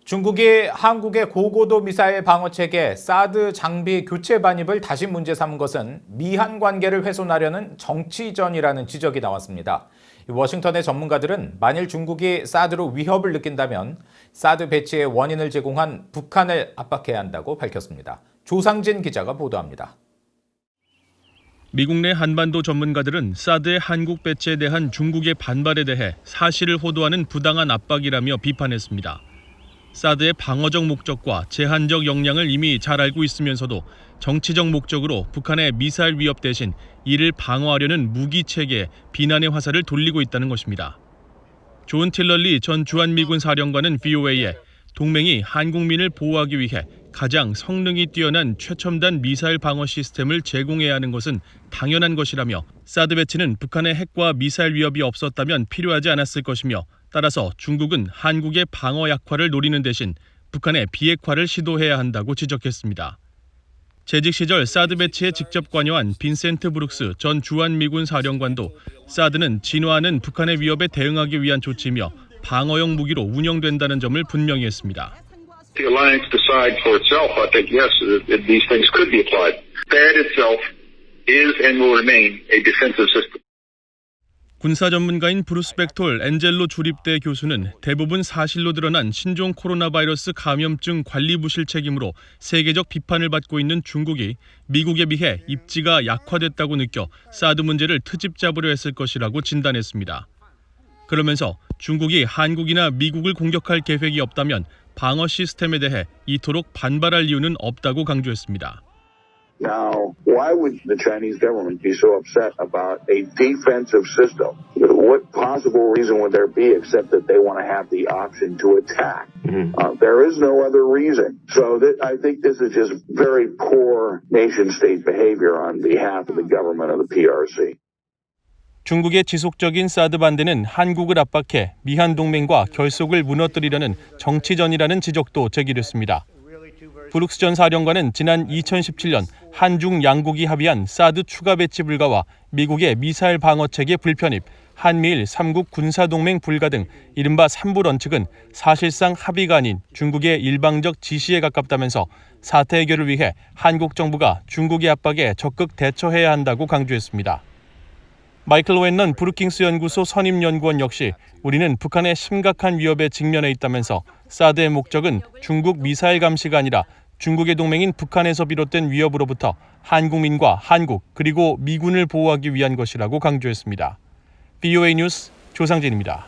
중국이 한국의 고고도 미사일 방어체계 사드 장비 교체 반입을 다시 문제 삼은 것은 미한 관계를 훼손하려는 정치전이라는 지적이 나왔습니다. 워싱턴의 전문가들은 만일 중국이 사드로 위협을 느낀다면 사드 배치의 원인을 제공한 북한을 압박해야 한다고 밝혔습니다. 조상진 기자가 보도합니다. 미국 내 한반도 전문가들은 사드의 한국 배치에 대한 중국의 반발에 대해 사실을 호도하는 부당한 압박이라며 비판했습니다. 사드의 방어적 목적과 제한적 역량을 이미 잘 알고 있으면서도 정치적 목적으로 북한의 미사일 위협 대신 이를 방어하려는 무기 체계에 비난의 화살을 돌리고 있다는 것입니다. 존 틸러리 전 주한미군 사령관은 VOA에 동맹이 한국민을 보호하기 위해 가장 성능이 뛰어난 최첨단 미사일 방어 시스템을 제공해야 하는 것은 당연한 것이라며 사드 배치는 북한의 핵과 미사일 위협이 없었다면 필요하지 않았을 것이며 따라서 중국은 한국의 방어 약화를 노리는 대신 북한의 비핵화를 시도해야 한다고 지적했습니다. 재직 시절 사드 배치에 직접 관여한 빈센트 브룩스 전 주한미군 사령관도 사드는 진화하는 북한의 위협에 대응하기 위한 조치이며 방어용 무기로 운영된다는 점을 분명히 했습니다. The alliance decide for itself, I think, yes, these things could be applied. THAAD itself is and will remain a defensive system. 군사 전문가인 브루스 백톨 엔젤로 주립대 교수는 대부분 사실로 드러난 신종 코로나 바이러스 감염증 관리 부실 책임으로 세계적 비판을 받고 있는 중국이 미국에 비해 입지가 약화됐다고 느껴 사드 문제를 트집 잡으려 했을 것이라고 진단했습니다. 그러면서 중국이 한국이나 미국을 공격할 계획이 없다면 방어 시스템에 대해 이토록 반발할 이유는 없다고 강조했습니다. Now, why would the Chinese government be so upset about a defensive system? What possible reason would there be except that they want to have the option to attack? There is no other reason. So I think this is just very poor nation-state behavior on behalf of the government of the PRC. 중국의 지속적인 사드 반대는 한국을 압박해 미한 동맹과 결속을 무너뜨리려는 정치전이라는 지적도 제기됐습니다. 브룩스 전 사령관은 지난 2017년 한중 양국이 합의한 사드 추가 배치 불가와 미국의 미사일 방어체계 불편입, 한미일 3국 군사동맹 불가 등 이른바 3부 런측은 사실상 합의가 아닌 중국의 일방적 지시에 가깝다면서 사태 해결을 위해 한국 정부가 중국의 압박에 적극 대처해야 한다고 강조했습니다. 마이클 웬넌 브루킹스 연구소 선임 연구원 역시 우리는 북한의 심각한 위협에 직면해 있다면서 사드의 목적은 중국 미사일 감시가 아니라 중국의 동맹인 북한에서 비롯된 위협으로부터 한국민과 한국 그리고 미군을 보호하기 위한 것이라고 강조했습니다. VOA 뉴스 조상진입니다.